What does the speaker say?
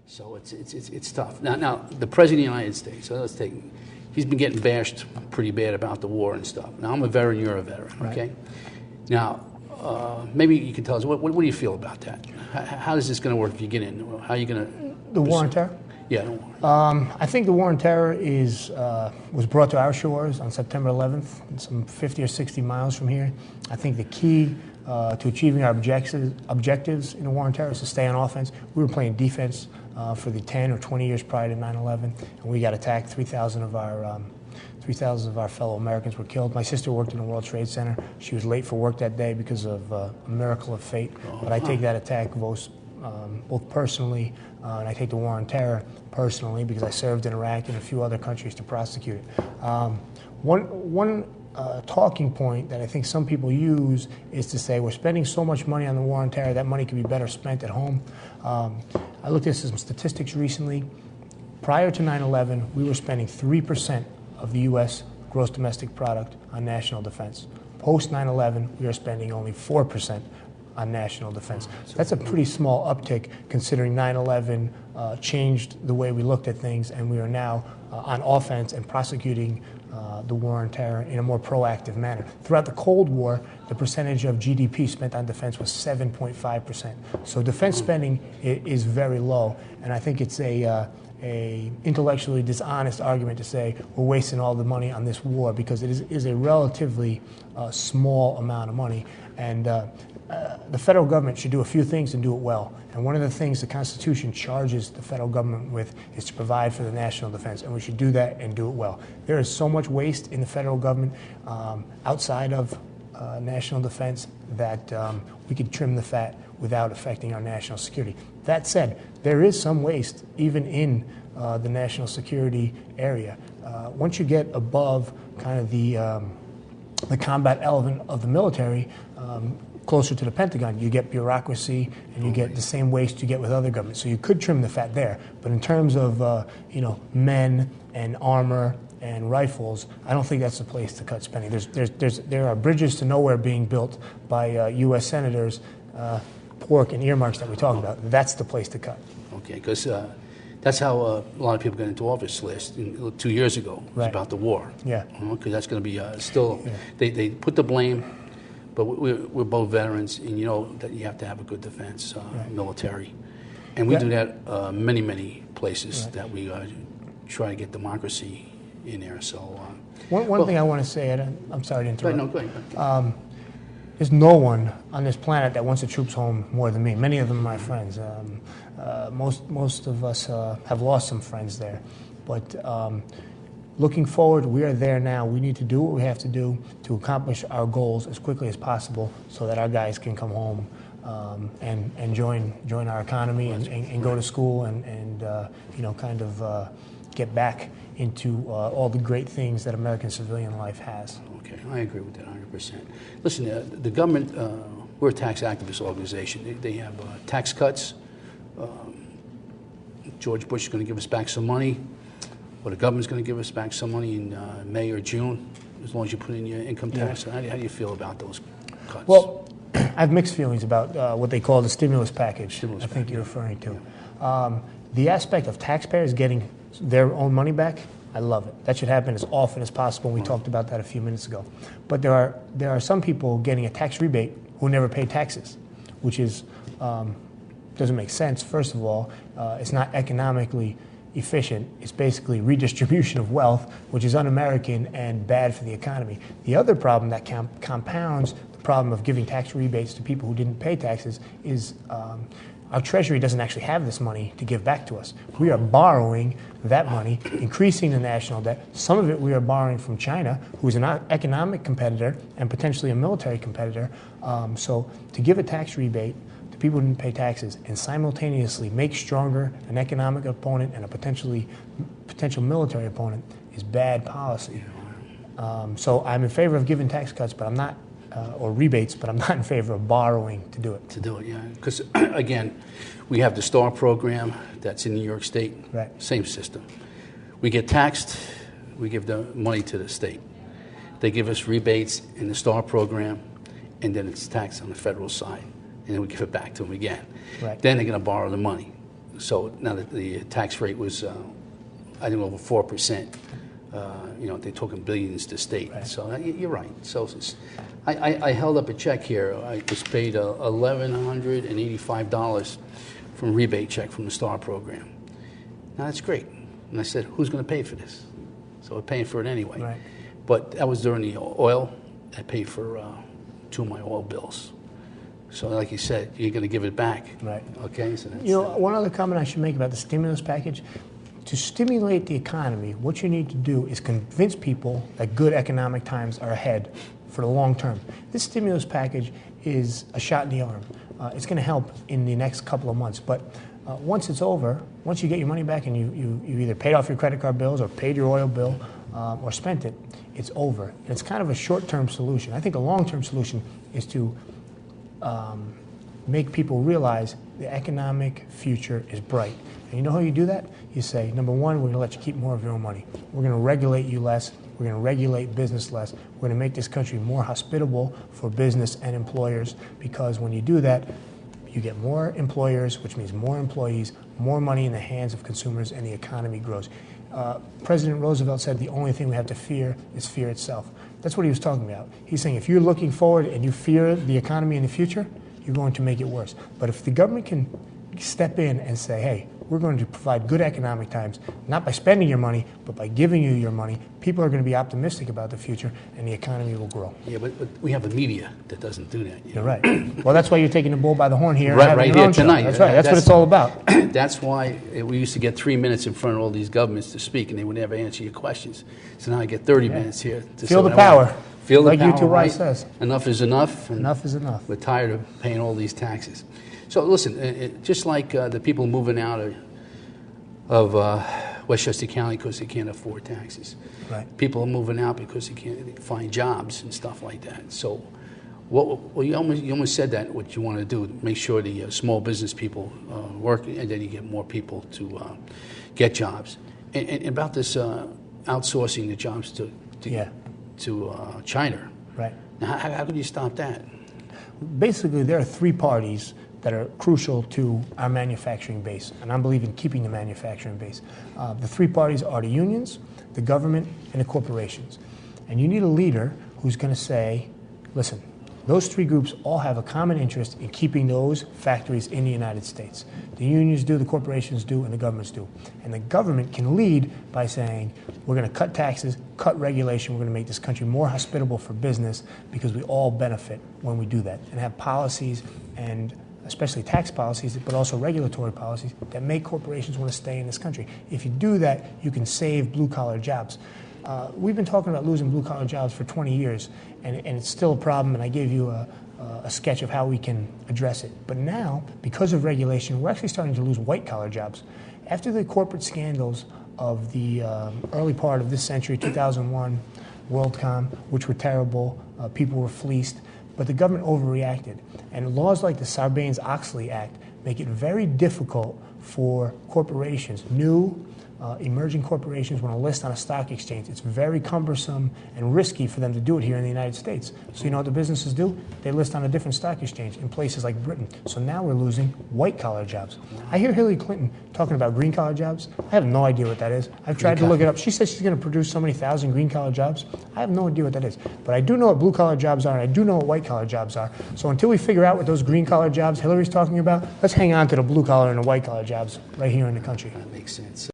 So it's tough. Now the President of the United States, so he's been getting bashed pretty bad about the war and stuff. Now, I'm a veteran, you're a veteran, okay? Now, maybe you can tell us, what do you feel about that? How is this going to work if you get in? How are you going to... The war on terror? Yeah, the war. I think the war on terror was brought to our shores on September 11th, some 50 or 60 miles from here. I think the key to achieving our objectives in the war on terror is to stay on offense. We were playing defense for the 10 or 20 years prior to 9/11, and we got attacked. 3,000 of our fellow Americans were killed. My sister worked in the World Trade Center. She was late for work that day because of a miracle of fate. But I take that attack both personally, and I take the war on terror personally because I served in Iraq and a few other countries to prosecute it. One talking point that I think some people use is to say we're spending so much money on the war on terror, that money could be better spent at home. I looked at some statistics recently. Prior to 9/11, we were spending 3% of the U.S. gross domestic product on national defense. Post 9/11, we are spending only 4% on national defense. That's a pretty small uptick considering 9/11 changed the way we looked at things, and we are now on offense and prosecuting the war on terror in a more proactive manner. Throughout the Cold War, the percentage of GDP spent on defense was 7.5%. So defense spending is very low, and I think it's a intellectually dishonest argument to say we're wasting all the money on this war because it is a relatively small amount of money. And the federal government should do a few things and do it well. And one of the things the Constitution charges the federal government with is to provide for the national defense, and we should do that and do it well. There is so much waste in the federal government outside of national defense that we could trim the fat without affecting our national security. That said, there is some waste even in the national security area. Once you get above kind of the combat element of the military, closer to the Pentagon, you get bureaucracy and you get the same waste you get with other governments. So you could trim the fat there. But in terms of men and armor and rifles, I don't think that's the place to cut spending. There are bridges to nowhere being built by U.S. senators, pork and earmarks that we talk about. That's the place to cut. Okay, because that's how a lot of people got into office 2 years ago. It was about the war. Yeah. Because that's going to be still, they put the blame. But we're both veterans, and you know that you have to have a good defense, military. And we do that many places that we try to get democracy in there. So one thing I want to say, I'm sorry to interrupt. No, go ahead. There's no one on this planet that wants the troops home more than me. Many of them are my friends. Most of us have lost some friends there. But looking forward, we are there now. We need to do what we have to do to accomplish our goals as quickly as possible so that our guys can come home and join our economy and go to school and kind of get back into all the great things that American civilian life has. Okay, I agree with that 100%. Listen, the government, we're a tax activist organization. They have tax cuts. George Bush is going to give us back some money. Well, the government's going to give us back some money in May or June, as long as you put in your income tax. How do you feel about those cuts? Well, I have mixed feelings about what they call the stimulus package. I think you're referring to. The aspect of taxpayers getting their own money back, I love it. That should happen as often as possible. We talked about that a few minutes ago. But there are some people getting a tax rebate who never pay taxes, which is doesn't make sense. First of all, it's not economically efficient. It's basically redistribution of wealth, which is un-American and bad for the economy. The other problem that compounds the problem of giving tax rebates to people who didn't pay taxes is our Treasury doesn't actually have this money to give back to us. We are borrowing that money, increasing the national debt. Some of it we are borrowing from China, who is an economic competitor and potentially a military competitor. So to give a tax rebate to people who didn't pay taxes and simultaneously make stronger an economic opponent and a potential military opponent is bad policy. So I'm in favor of giving tax cuts, but I'm not or rebates, but I'm not in favor of borrowing to do it. To do it, yeah. Because, again, we have the STAR program that's in New York State. Right. Same system. We get taxed, we give the money to the state. They give us rebates in the STAR program, and then it's taxed on the federal side. And then we give it back to them again. Right. Then they're going to borrow the money. So now that the tax rate was, I think, over 4%. They're talking billions to state. Right. So you're right. So I held up a check here. I was paid $1,185 from a rebate check from the STAR program. Now that's great. And I said, who's going to pay for this? So we're paying for it anyway. Right. But that was during the oil. I paid for 2 of my oil bills. So like you said, you're going to give it back. Right. Okay. So that's, one other comment I should make about the stimulus package. To stimulate the economy, what you need to do is convince people that good economic times are ahead for the long term. This stimulus package is a shot in the arm. It's going to help in the next couple of months. But once it's over, once you get your money back and you either paid off your credit card bills or paid your oil bill or spent it, it's over. And it's kind of a short-term solution. I think a long-term solution is to make people realize the economic future is bright. And you know how you do that? You say, number one, we're going to let you keep more of your own money. We're going to regulate you less. We're going to regulate business less. We're going to make this country more hospitable for business and employers, because when you do that, you get more employers, which means more employees, more money in the hands of consumers, and the economy grows. President Roosevelt said the only thing we have to fear is fear itself. That's what he was talking about. He's saying if you're looking forward and you fear the economy in the future, you're going to make it worse. But if the government can step in and say, hey, we're going to provide good economic times, not by spending your money, but by giving you your money, people are going to be optimistic about the future, and the economy will grow. Yeah, but we have a media that doesn't do that. You're right. Well, that's why you're taking the bull by the horn here. Right here tonight. That's right. That's what it's all about. That's why we used to get 3 minutes in front of all these governments to speak, and they would never answer your questions. So now I get 30 minutes here. To feel the power. Feel the like power, UTY right? says. Enough is enough. Enough is enough. We're tired of paying all these taxes. So listen, just like the people moving out of Westchester County because they can't afford taxes. Right. People are moving out because they can't find jobs and stuff like that. So you almost said that what you want to do, make sure the small business people work, and then you get more people to get jobs. And about this outsourcing the jobs to China. Right. Now, how can you stop that? Basically, there are 3 parties that are crucial to our manufacturing base, and I believe in keeping the manufacturing base. The 3 parties are the unions, the government, and the corporations. And you need a leader who's going to say, listen, those 3 groups all have a common interest in keeping those factories in the United States. The unions do, the corporations do, and the governments do. And the government can lead by saying, we're going to cut taxes, cut regulation, we're going to make this country more hospitable for business, because we all benefit when we do that, and have policies, and especially tax policies, but also regulatory policies that make corporations want to stay in this country. If you do that, you can save blue-collar jobs. We've been talking about losing blue-collar jobs for 20 years, and it's still a problem, and I gave you a sketch of how we can address it. But now, because of regulation, we're actually starting to lose white-collar jobs. After the corporate scandals of the early part of this century, 2001, WorldCom, which were terrible, people were fleeced, but the government overreacted. And laws like the Sarbanes-Oxley Act make it very difficult for corporations, new emerging corporations, want to list on a stock exchange. It's very cumbersome and risky for them to do it here in the United States. So you know what the businesses do? They list on a different stock exchange in places like Britain. So now we're losing white-collar jobs. I hear Hillary Clinton talking about green-collar jobs. I have no idea what that is. I've tried to look it up. She says she's going to produce so many thousand green-collar jobs. I have no idea what that is. But I do know what blue-collar jobs are, and I do know what white-collar jobs are. So until we figure out what those green-collar jobs Hillary's talking about, let's hang on to the blue-collar and the white-collar jobs right here in the country. That makes sense.